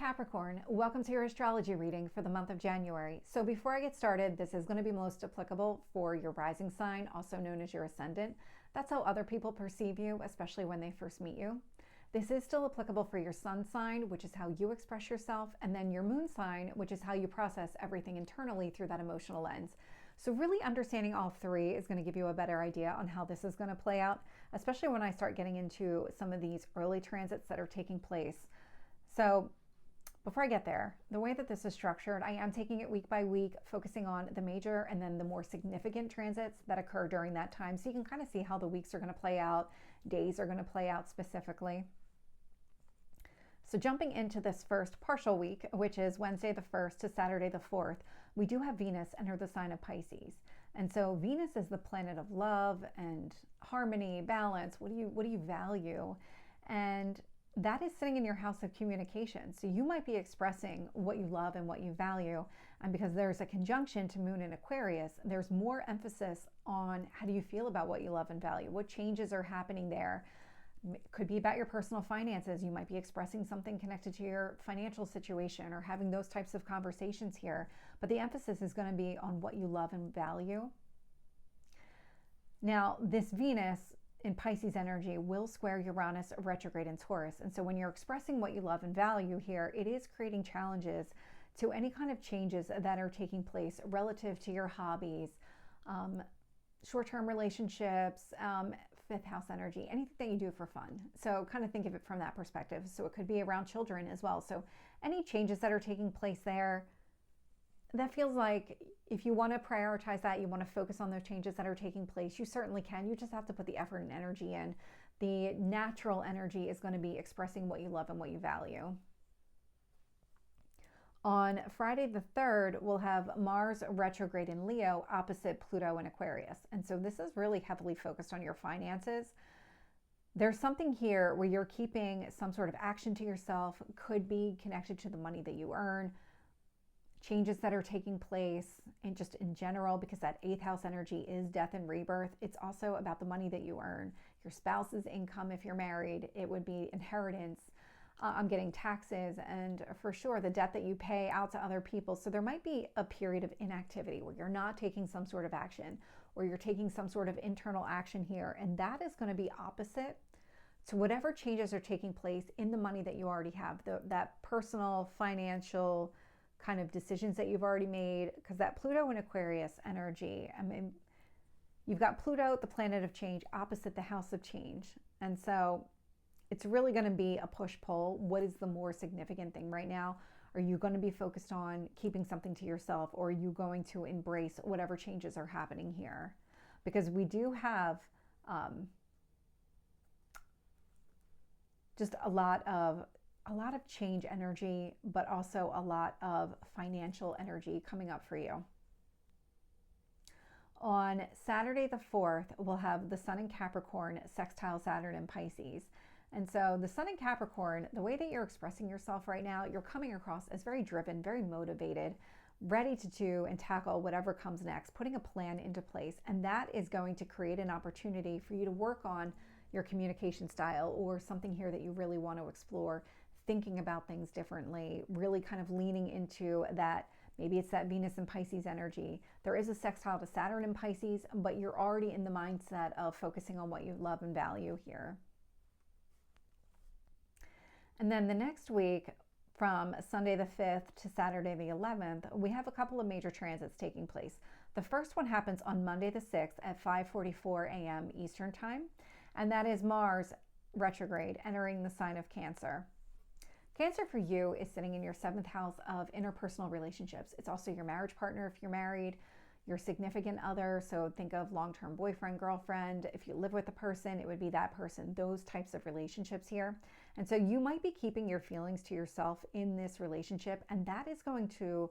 Capricorn, welcome to your astrology reading for the month of January. So before I get started, this is going to be most applicable for your rising sign, also known as your ascendant. That's how other people perceive you, especially when they first meet you. This is still applicable for your sun sign, which is how you express yourself, and then your moon sign, which is how you process everything internally through that emotional lens. So really understanding all three is going to give you a better idea on how this is going to play out, especially when I start getting into some of these early transits that are taking place. So before I get there, the way that this is structured, I am taking it week by week, focusing on the major and then the more significant transits that occur during that time. So you can kind of see how the weeks are going to play out, days are going to play out specifically. So jumping into this first partial week, which is Wednesday the 1st to Saturday the 4th, we do have Venus enter the sign of Pisces. And so Venus is the planet of love and harmony, balance. What do you value? And that is sitting in your house of communication. So you might be expressing what you love and what you value. And because there's a conjunction to Moon in Aquarius, there's more emphasis on how do you feel about what you love and value? What changes are happening there? It could be about your personal finances. You might be expressing something connected to your financial situation or having those types of conversations here. But the emphasis is going to be on what you love and value. Now, this Venus in Pisces energy will square Uranus retrograde in Taurus. And so when you're expressing what you love and value here, it is creating challenges to any kind of changes that are taking place relative to your hobbies, short-term relationships, fifth house energy, anything that you do for fun. So kind of think of it from that perspective. So it could be around children as well. So any changes that are taking place there, that feels like if you want to prioritize that, you want to focus on those changes that are taking place, you certainly can. You just have to put the effort and energy in. The natural energy is going to be expressing what you love and what you value. On Friday the 3rd, we'll have Mars retrograde in Leo opposite Pluto in Aquarius. And so this is really heavily focused on your finances. There's something here where you're keeping some sort of action to yourself, could be connected to the money that you earn, changes that are taking place, and just in general, because that 8th house energy is death and rebirth. It's also about the money that you earn, your spouse's income if you're married. It would be inheritance. I'm getting taxes, and for sure the debt that you pay out to other people. So there might be a period of inactivity where you're not taking some sort of action, or you're taking some sort of internal action here. And that is going to be opposite to whatever changes are taking place in the money that you already have, that personal, financial kind of decisions that you've already made. Because that Pluto in Aquarius energy, I mean, you've got Pluto, the planet of change, opposite the house of change. And so it's really going to be a push-pull. What is the more significant thing right now? Are you going to be focused on keeping something to yourself, or are you going to embrace whatever changes are happening here? Because we do have just a lot of change energy, but also a lot of financial energy coming up for you. On Saturday the 4th, we'll have the Sun in Capricorn sextile Saturn in Pisces. And so the Sun in Capricorn, the way that you're expressing yourself right now, you're coming across as very driven, very motivated, ready to do and tackle whatever comes next, putting a plan into place. And that is going to create an opportunity for you to work on your communication style, or something here that you really want to explore, thinking about things differently, really kind of leaning into that. Maybe it's that Venus and Pisces energy. There is a sextile to Saturn in Pisces, but you're already in the mindset of focusing on what you love and value here. And then the next week, from Sunday the 5th to Saturday the 11th, we have a couple of major transits taking place. The first one happens on Monday the 6th at 5:44 a.m. Eastern Time, and that is Mars retrograde entering the sign of Cancer. Cancer for you is sitting in your 7th house of interpersonal relationships. It's also your marriage partner if you're married, your significant other. So think of long-term boyfriend, girlfriend. If you live with a person, it would be that person, those types of relationships here. And so you might be keeping your feelings to yourself in this relationship, and that is going to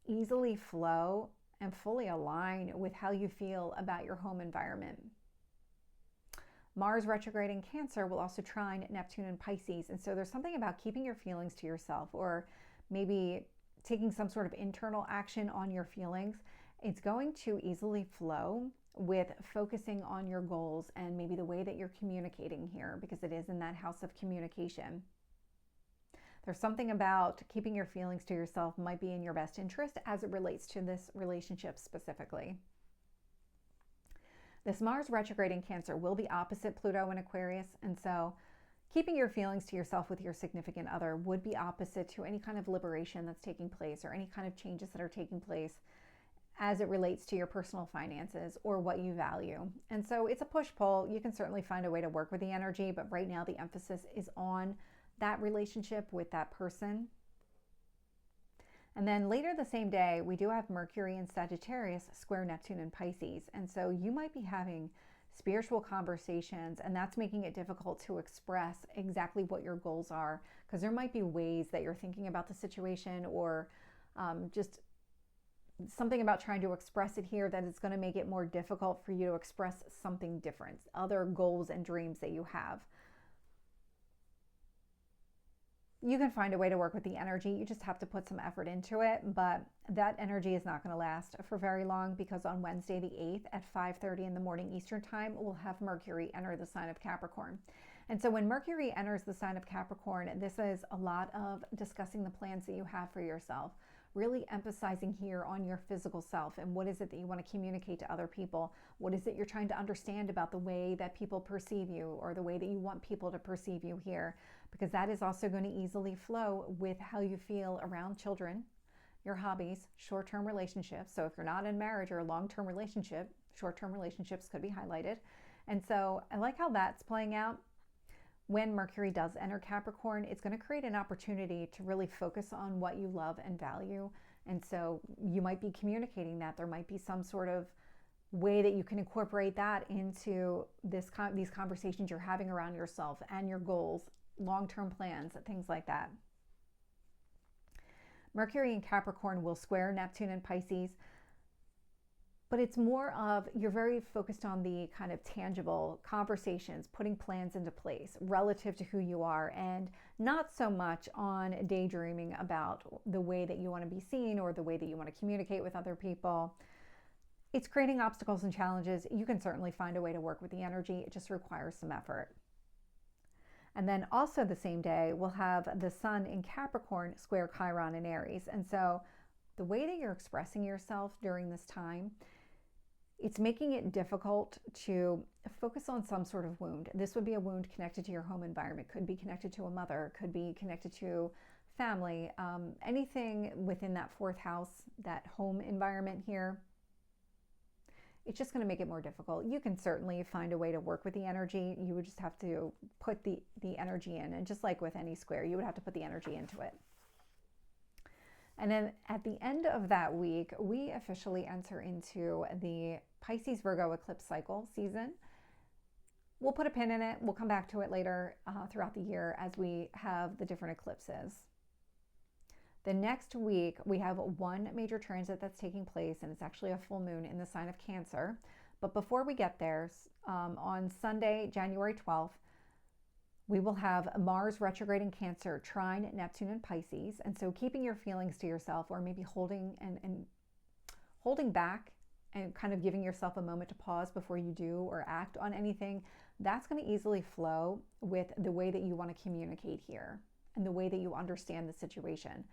easily flow and fully align with how you feel about your home environment. Mars retrograde in Cancer will also trine Neptune in Pisces. And so there's something about keeping your feelings to yourself, or maybe taking some sort of internal action on your feelings. It's going to easily flow with focusing on your goals and maybe the way that you're communicating here, because it is in that house of communication. There's something about keeping your feelings to yourself might be in your best interest as it relates to this relationship specifically. This Mars retrograde in Cancer will be opposite Pluto in Aquarius, and so keeping your feelings to yourself with your significant other would be opposite to any kind of liberation that's taking place or any kind of changes that are taking place as it relates to your personal finances or what you value. And so it's a push-pull. You can certainly find a way to work with the energy, but right now the emphasis is on that relationship with that person. And then later the same day, we do have Mercury in Sagittarius square Neptune in Pisces. And so you might be having spiritual conversations, and that's making it difficult to express exactly what your goals are, because there might be ways that you're thinking about the situation or just something about trying to express it here that it's going to make it more difficult for you to express something different, other goals and dreams that you have. You can find a way to work with the energy. You just have to put some effort into it, but that energy is not going to last for very long, because on Wednesday the 8th at 5:30 in the morning Eastern time, we'll have Mercury enter the sign of Capricorn. And so when Mercury enters the sign of Capricorn, this is a lot of discussing the plans that you have for yourself, really emphasizing here on your physical self and what is it that you want to communicate to other people. What is it you're trying to understand about the way that people perceive you or the way that you want people to perceive you here, because that is also going to easily flow with how you feel around children, your hobbies, short-term relationships. So if you're not in marriage or a long-term relationship, short-term relationships could be highlighted. And so I like how that's playing out. When Mercury does enter Capricorn, it's going to create an opportunity to really focus on what you love and value. And so you might be communicating that. There might be some sort of way that you can incorporate that into these conversations you're having around yourself and your goals, long-term plans, things like that. Mercury in Capricorn will square Neptune in Pisces, but it's more of you're very focused on the kind of tangible conversations, putting plans into place relative to who you are, and not so much on daydreaming about the way that you want to be seen or the way that you want to communicate with other people. It's creating obstacles and challenges. You can certainly find a way to work with the energy. It just requires some effort. And then also the same day, we'll have the Sun in Capricorn square Chiron in Aries. And so the way that you're expressing yourself during this time, it's making it difficult to focus on some sort of wound. This would be a wound connected to your home environment, could be connected to a mother, could be connected to family, anything within that fourth house, that home environment here. It's just going to make it more difficult. You can certainly find a way to work with the energy. You would just have to put the energy in. And just like with any square, you would have to put the energy into it. And then at the end of that week, we officially enter into the Pisces Virgo eclipse cycle season. We'll put a pin in it. We'll come back to it later throughout the year as we have the different eclipses. The next week, we have one major transit that's taking place, and it's actually a full moon in the sign of Cancer. But before we get there, on Sunday, January 12th, we will have Mars retrograde in Cancer, trine Neptune in Pisces. And so keeping your feelings to yourself, or maybe holding back and kind of giving yourself a moment to pause before you do or act on anything, that's going to easily flow with the way that you want to communicate here and the way that you understand the situation.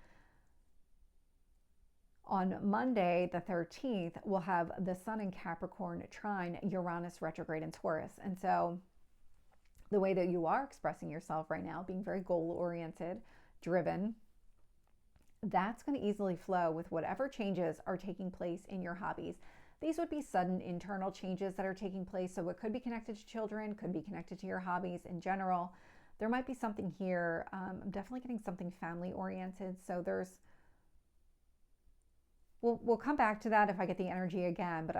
On Monday, the 13th, we'll have the Sun in Capricorn trine Uranus retrograde in Taurus. And so the way that you are expressing yourself right now, being very goal-oriented, driven, that's going to easily flow with whatever changes are taking place in your hobbies. These would be sudden internal changes that are taking place. So it could be connected to children, could be connected to your hobbies in general. There might be something here. I'm definitely getting something family-oriented. So we'll come back to that if I get the energy again, but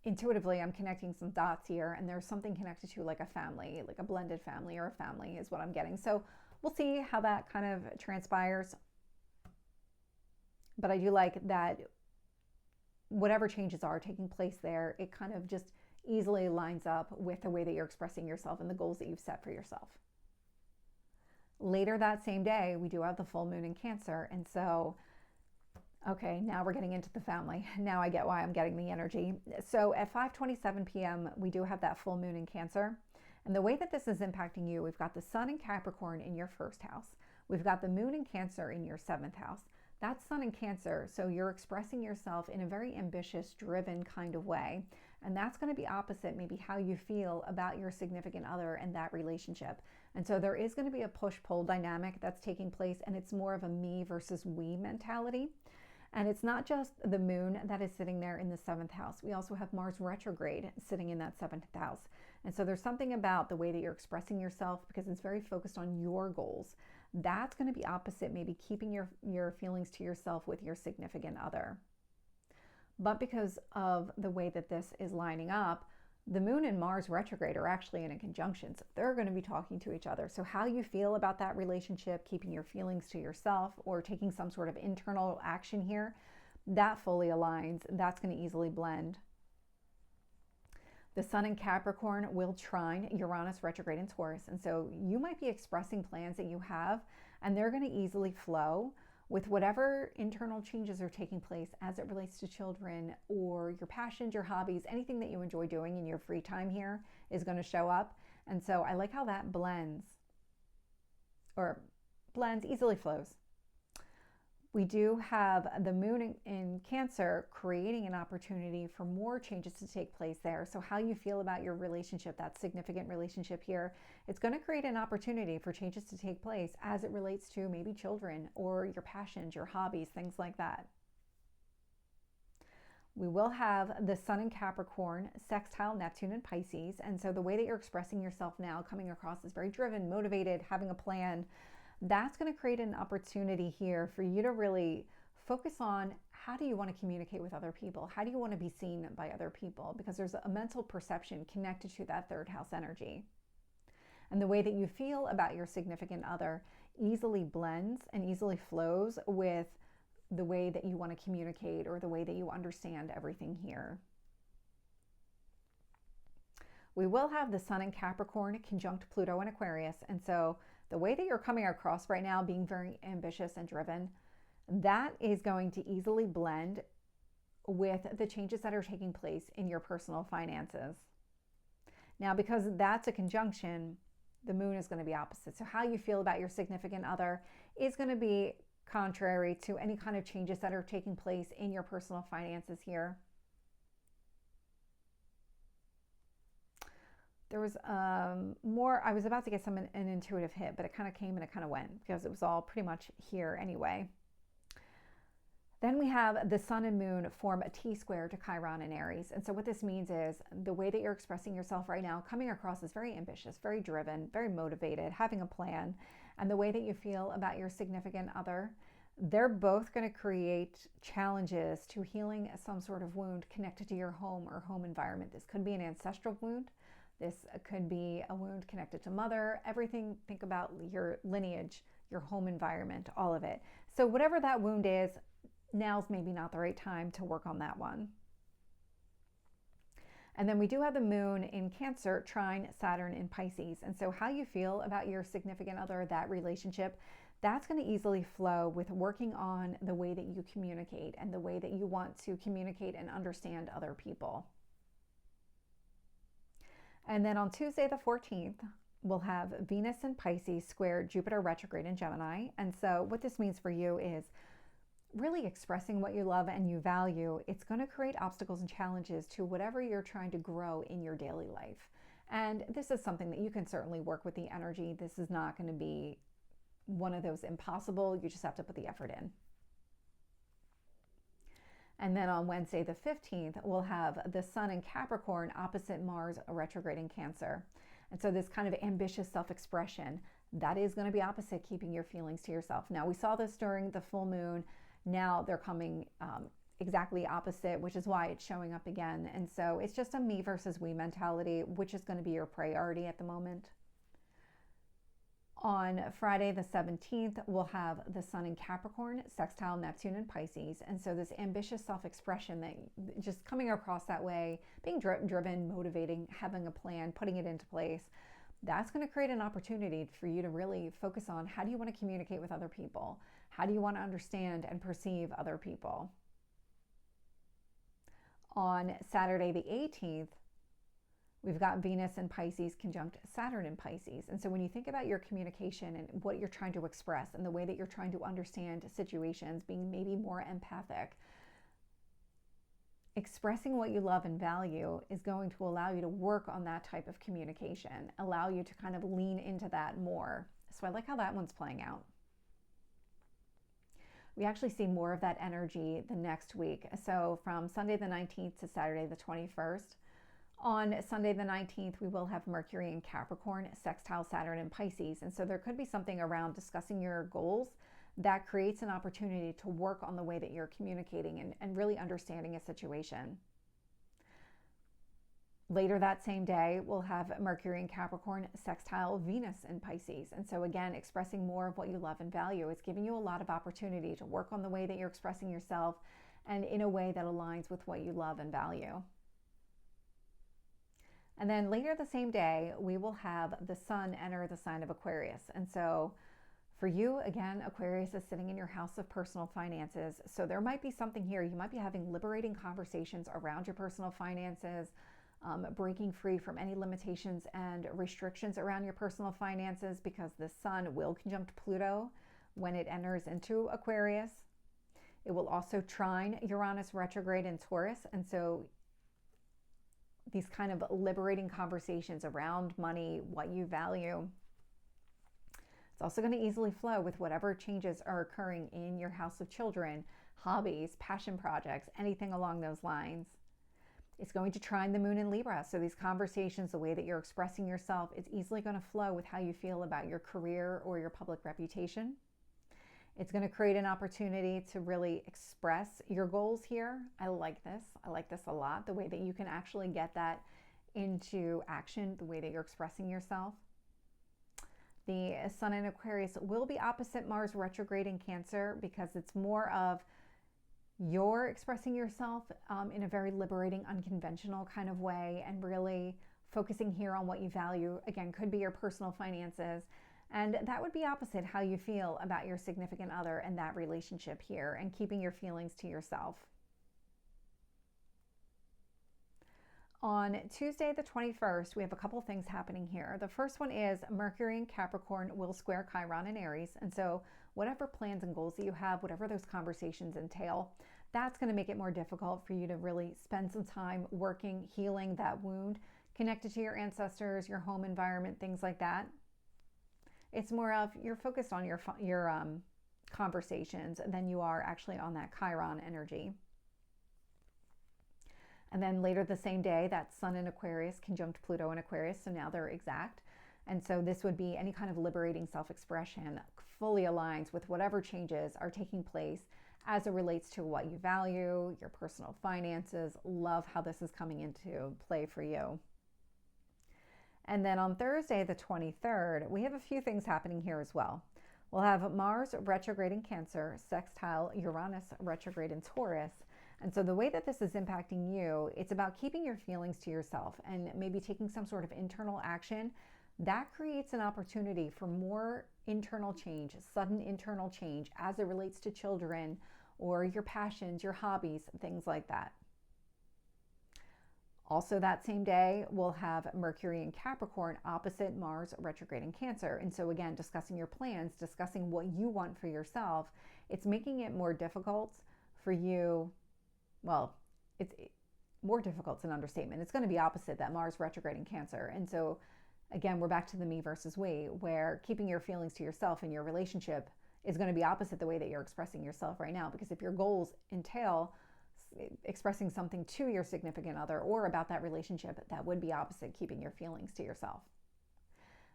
intuitively, I'm connecting some dots here, and there's something connected to like a family, like a blended family or a family is what I'm getting. So we'll see how that kind of transpires. But I do like that whatever changes are taking place there, it kind of just easily lines up with the way that you're expressing yourself and the goals that you've set for yourself. Later that same day, we do have the full moon in Cancer. And so okay, now we're getting into the family. Now I get why I'm getting the energy. So at 5:27 p.m., we do have that full moon in Cancer. And the way that this is impacting you, we've got the Sun in Capricorn in your first house. We've got the moon in Cancer in your 7th house. That's Sun in Cancer, so you're expressing yourself in a very ambitious, driven kind of way. And that's going to be opposite maybe how you feel about your significant other and that relationship. And so there is going to be a push-pull dynamic that's taking place, and it's more of a me versus we mentality. And it's not just the moon that is sitting there in the 7th house. We also have Mars retrograde sitting in that 7th house. And so there's something about the way that you're expressing yourself, because it's very focused on your goals. That's going to be opposite maybe keeping your feelings to yourself with your significant other. But because of the way that this is lining up, the moon and Mars retrograde are actually in a conjunction. So they're going to be talking to each other. So how you feel about that relationship, keeping your feelings to yourself or taking some sort of internal action here, that fully aligns. That's going to easily blend. The Sun in Capricorn will trine Uranus retrograde in Taurus. And so you might be expressing plans that you have, and they're going to easily flow with whatever internal changes are taking place as it relates to children or your passions, your hobbies, anything that you enjoy doing in your free time here is going to show up. And so I like how that blends, easily flows. We do have the moon in Cancer creating an opportunity for more changes to take place there. So how you feel about your relationship, that significant relationship here, it's going to create an opportunity for changes to take place as it relates to maybe children or your passions, your hobbies, things like that. We will have the Sun in Capricorn sextile Neptune in Pisces. And so the way that you're expressing yourself now coming across is very driven, motivated, having a plan. That's going to create an opportunity here for you to really focus on how do you want to communicate with other people? How do you want to be seen by other people? Because there's a mental perception connected to that 3rd house energy. And the way that you feel about your significant other easily blends and easily flows with the way that you want to communicate or the way that you understand everything here. We will have the Sun in Capricorn conjunct Pluto in Aquarius. And so the way that you're coming across right now, being very ambitious and driven, that is going to easily blend with the changes that are taking place in your personal finances. Now, because that's a conjunction, the moon is going to be opposite. So how you feel about your significant other is going to be contrary to any kind of changes that are taking place in your personal finances here. There was more, I was about to get an intuitive hit, but it kind of came and it kind of went because it was all pretty much here anyway. Then we have the Sun and Moon form a T-square to Chiron in Aries. And so what this means is the way that you're expressing yourself right now, coming across as very ambitious, very driven, very motivated, having a plan, and the way that you feel about your significant other, they're both going to create challenges to healing some sort of wound connected to your home or home environment. This could be an ancestral wound. This could be a wound connected to mother, everything. Think about your lineage, your home environment, all of it. So whatever that wound is, now's maybe not the right time to work on that one. And then we do have the moon in Cancer trine Saturn in Pisces. And so how you feel about your significant other, that relationship, that's going to easily flow with working on the way that you communicate and the way that you want to communicate and understand other people. And then on Tuesday the 14th, we'll have Venus in Pisces square Jupiter retrograde in Gemini. And so what this means for you is really expressing what you love and you value. It's going to create obstacles and challenges to whatever you're trying to grow in your daily life. And this is something that you can certainly work with the energy. This is not going to be one of those impossible. You just have to put the effort in. And then on Wednesday the 15th, we'll have the Sun in Capricorn opposite Mars retrograde in Cancer. And so this kind of ambitious self-expression, that is going to be opposite keeping your feelings to yourself. Now, we saw this during the full moon. Now they're coming exactly opposite, which is why it's showing up again. And so it's just a me versus we mentality, which is going to be your priority at the moment. On Friday the 17th, we'll have the Sun in Capricorn sextile Neptune in Pisces. And so this ambitious self-expression, that just coming across that way, being driven, motivating, having a plan, putting it into place, that's going to create an opportunity for you to really focus on how do you want to communicate with other people? How do you want to understand and perceive other people? On Saturday the 18th, We've got Venus in Pisces conjunct Saturn in Pisces. And so when you think about your communication and what you're trying to express and the way that you're trying to understand situations, being maybe more empathic, expressing what you love and value is going to allow you to work on that type of communication, allow you to kind of lean into that more. So I like how that one's playing out. We actually see more of that energy the next week. So from Sunday the 19th to Saturday the 21st, on Sunday the 19th, we will have Mercury in Capricorn, sextile Saturn in Pisces. And so there could be something around discussing your goals that creates an opportunity to work on the way that you're communicating and really understanding a situation. Later that same day, we'll have Mercury in Capricorn, sextile Venus in Pisces. And so again, expressing more of what you love and value. It's giving you a lot of opportunity to work on the way that you're expressing yourself and in a way that aligns with what you love and value. And then later the same day, we will have the sun enter the sign of Aquarius. And so for you, again, Aquarius is sitting in your house of personal finances. So there might be something here. You might be having liberating conversations around your personal finances, breaking free from any limitations and restrictions around your personal finances, because the sun will conjunct Pluto when it enters into Aquarius. It will also trine Uranus retrograde in Taurus. And so these kind of liberating conversations around money, what you value, it's also going to easily flow with whatever changes are occurring in your house of children, hobbies, passion projects, anything along those lines. It's going to trine the moon in Libra. So these conversations, the way that you're expressing yourself, it's easily going to flow with how you feel about your career or your public reputation. It's going to create an opportunity to really express your goals here. I like this. I like this a lot, the way that you can actually get that into action, the way that you're expressing yourself. The sun in Aquarius will be opposite Mars retrograde in Cancer, because it's more of you're expressing yourself in a very liberating, unconventional kind of way, and really focusing here on what you value. Again, could be your personal finances. And that would be opposite how you feel about your significant other and that relationship here, and keeping your feelings to yourself. On Tuesday the 21st, we have a couple things happening here. The first one is Mercury in Capricorn will square Chiron in Aries. And so whatever plans and goals that you have, whatever those conversations entail, that's going to make it more difficult for you to really spend some time working, healing that wound, connected to your ancestors, your home environment, things like that. It's more of you're focused on your conversations than you are actually on that Chiron energy. And then later the same day, that sun in Aquarius conjunct Pluto in Aquarius, so now they're exact. And so this would be any kind of liberating self-expression fully aligns with whatever changes are taking place as it relates to what you value, your personal finances. Love how this is coming into play for you. And then on Thursday, the 23rd, we have a few things happening here as well. We'll have Mars retrograde in Cancer, sextile Uranus retrograde in Taurus. And so the way that this is impacting you, it's about keeping your feelings to yourself and maybe taking some sort of internal action. That creates an opportunity for more internal change, sudden internal change as it relates to children or your passions, your hobbies, things like that. Also that same day, we'll have Mercury in Capricorn opposite Mars retrograde in Cancer. And so again, discussing your plans, discussing what you want for yourself, it's making it more difficult for you. Well, it's more difficult, it's an understatement. It's going to be opposite that Mars retrograde in Cancer. And so again, we're back to the me versus we, where keeping your feelings to yourself in your relationship is going to be opposite the way that you're expressing yourself right now. Because if your goals entail expressing something to your significant other or about that relationship, that would be opposite keeping your feelings to yourself.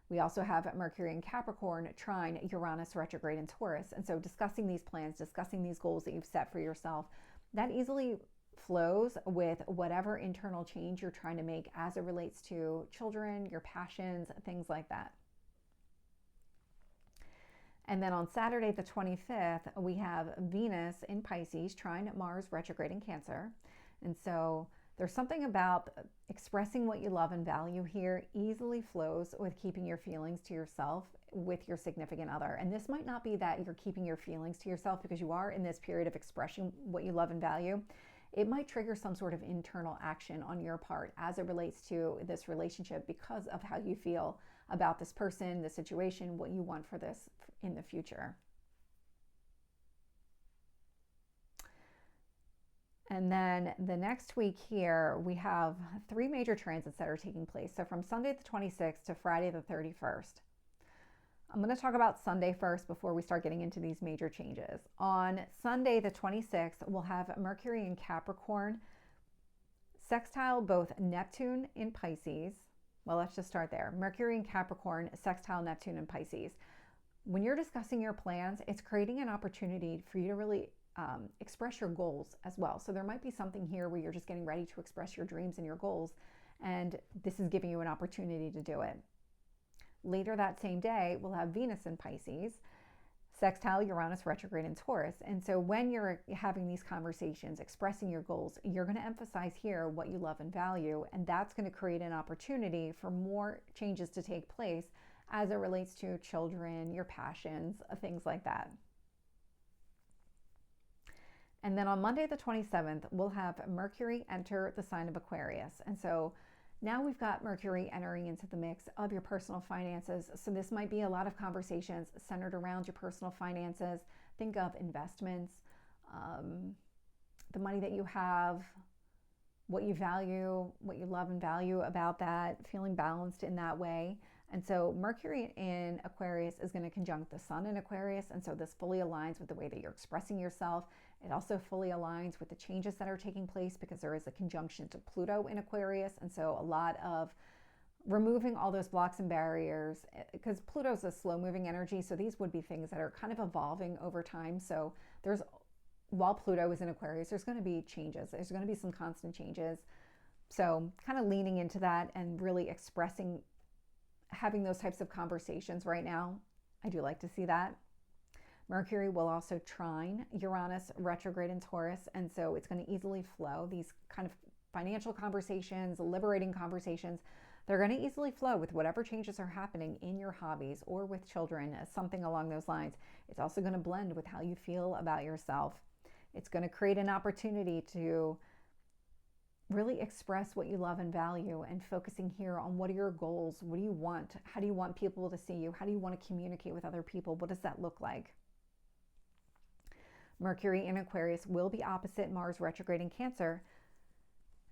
We also have Mercury in Capricorn trine Uranus retrograde in Taurus. And so discussing these plans, discussing these goals that you've set for yourself, that easily flows with whatever internal change you're trying to make as it relates to children, your passions, things like that. And then on Saturday, the 25th, we have Venus in Pisces trine Mars retrograde in Cancer. And so there's something about expressing what you love and value here easily flows with keeping your feelings to yourself with your significant other. And this might not be that you're keeping your feelings to yourself because you are in this period of expressing what you love and value. it might trigger some sort of internal action on your part as it relates to this relationship because of how you feel about this person, the situation, what you want for this in the future. And then the next week here, we have 3 major transits that are taking place. So from Sunday the 26th to Friday the 31st. I'm going to talk about Sunday first before we start getting into these major changes. On Sunday the 26th, we'll have Mercury in Capricorn sextile both Neptune in Pisces. Well, let's just start there. Mercury in Capricorn sextile Neptune in Pisces. When you're discussing your plans, it's creating an opportunity for you to really express your goals as well. So there might be something here where you're just getting ready to express your dreams and your goals, and this is giving you an opportunity to do it. Later that same day, we'll have Venus in Pisces, sextile Uranus retrograde in Taurus. And so when you're having these conversations, expressing your goals, you're going to emphasize here what you love and value, and that's going to create an opportunity for more changes to take place as it relates to children, your passions, things like that. And then on Monday the 27th, we'll have Mercury enter the sign of Aquarius. And so now we've got Mercury entering into the mix of your personal finances. So this might be a lot of conversations centered around your personal finances. Think of investments, the money that you have, what you value, what you love and value about that, feeling balanced in that way. And so Mercury in Aquarius is going to conjunct the Sun in Aquarius. And so this fully aligns with the way that you're expressing yourself. It also fully aligns with the changes that are taking place because there is a conjunction to Pluto in Aquarius. And so a lot of removing all those blocks and barriers, because Pluto's a slow moving energy. So these would be things that are kind of evolving over time. So while Pluto is in Aquarius, there's going to be changes. There's going to be some constant changes. So kind of leaning into that and really expressing, having those types of conversations right now. I do like to see that. Mercury will also trine Uranus retrograde in Taurus, and so it's going to easily flow. These kind of financial conversations, liberating conversations, they're going to easily flow with whatever changes are happening in your hobbies or with children, something along those lines. It's also going to blend with how you feel about yourself. It's going to create an opportunity to really express what you love and value, and focusing here on what are your goals, what do you want, how do you want people to see you, how do you want to communicate with other people, what does that look like? Mercury in Aquarius will be opposite Mars retrograde in Cancer.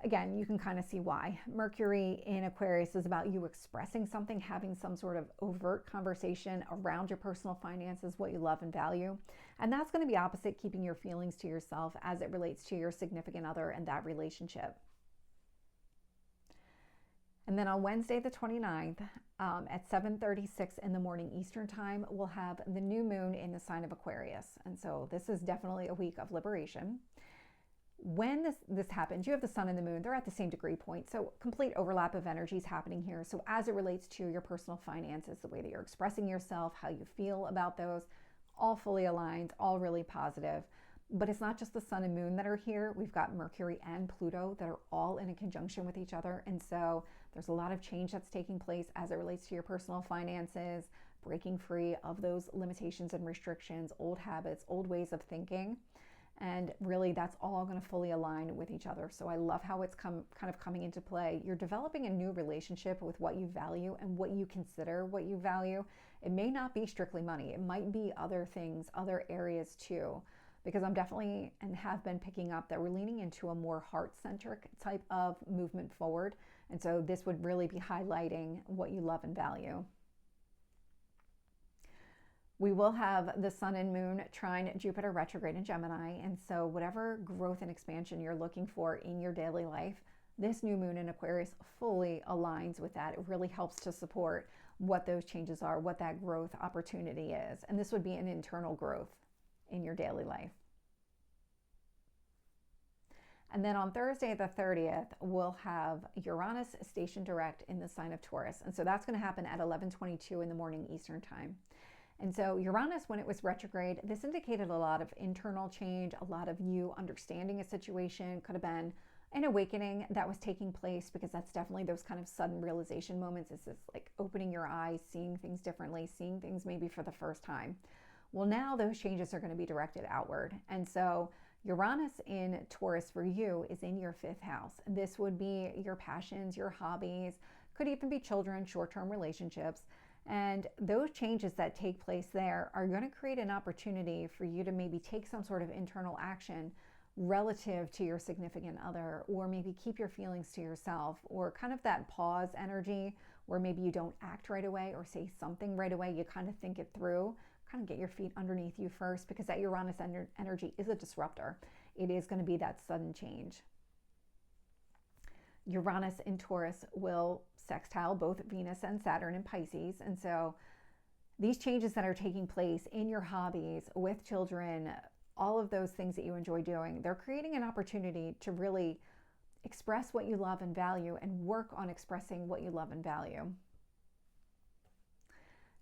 Again, you can kind of see why. Mercury in Aquarius is about you expressing something, having some sort of overt conversation around your personal finances, what you love and value. And that's going to be opposite keeping your feelings to yourself as it relates to your significant other and that relationship. And then on Wednesday the 29th at 7:36 in the morning Eastern time, we'll have the new moon in the sign of Aquarius. And so this is definitely a week of liberation. When this happens, you have the sun and the moon, they're at the same degree point. So complete overlap of energies happening here. So as it relates to your personal finances, the way that you're expressing yourself, how you feel about those, all fully aligned, all really positive. But it's not just the sun and moon that are here. We've got Mercury and Pluto that are all in a conjunction with each other. And so there's a lot of change that's taking place as it relates to your personal finances, breaking free of those limitations and restrictions, old habits, old ways of thinking. And really that's all going to fully align with each other. So I love how it's kind of coming into play. You're developing a new relationship with what you value and what you consider what you value. It may not be strictly money. It might be other things, other areas too. Because I'm definitely and have been picking up that we're leaning into a more heart-centric type of movement forward. And so this would really be highlighting what you love and value. We will have the sun and moon trine Jupiter retrograde in Gemini. And so whatever growth and expansion you're looking for in your daily life, this new moon in Aquarius fully aligns with that. It really helps to support what those changes are, what that growth opportunity is. And this would be an internal growth in your daily life. And then on Thursday the 30th, we'll have Uranus station direct in the sign of Taurus. And so that's going to happen at 11:22 in the morning Eastern time. And so Uranus, when it was retrograde, this indicated a lot of internal change, a lot of you understanding a situation, could have been an awakening that was taking place, because that's definitely those kind of sudden realization moments. It's this like opening your eyes, seeing things differently, seeing things maybe for the first time. Well, now those changes are going to be directed outward. And so Uranus in Taurus for you is in your 5th house. This would be your passions, your hobbies, could even be children, short-term relationships. And those changes that take place there are going to create an opportunity for you to maybe take some sort of internal action relative to your significant other, or maybe keep your feelings to yourself, or kind of that pause energy where maybe you don't act right away or say something right away. You kind of think it through, kind of get your feet underneath you first, because that Uranus energy is a disruptor. It is going to be that sudden change. Uranus in Taurus will sextile both Venus and Saturn in Pisces. And so these changes that are taking place in your hobbies, with children, all of those things that you enjoy doing, they're creating an opportunity to really express what you love and value and work on expressing what you love and value.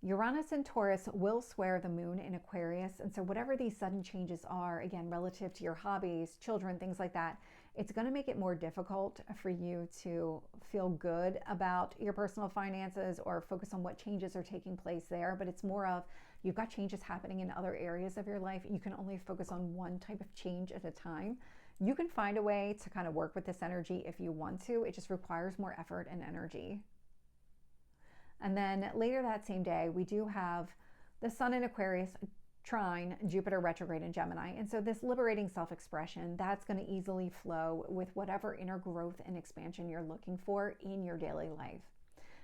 Uranus in Taurus will square the moon in Aquarius. And so whatever these sudden changes are, again, relative to your hobbies, children, things like that, it's going to make it more difficult for you to feel good about your personal finances or focus on what changes are taking place there. But it's more of, you've got changes happening in other areas of your life. You can only focus on one type of change at a time. You can find a way to kind of work with this energy if you want to. It just requires more effort and energy. And then later that same day, we do have the Sun in Aquarius trine Jupiter retrograde in Gemini. And so this liberating self-expression, that's going to easily flow with whatever inner growth and expansion you're looking for in your daily life.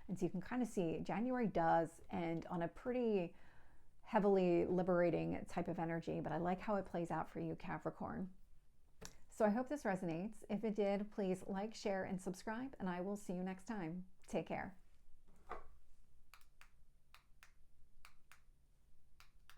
And so you can kind of see January does end on a pretty heavily liberating type of energy, but I like how it plays out for you, Capricorn. So I hope this resonates. If it did, please like, share, and subscribe, and I will see you next time. Take care.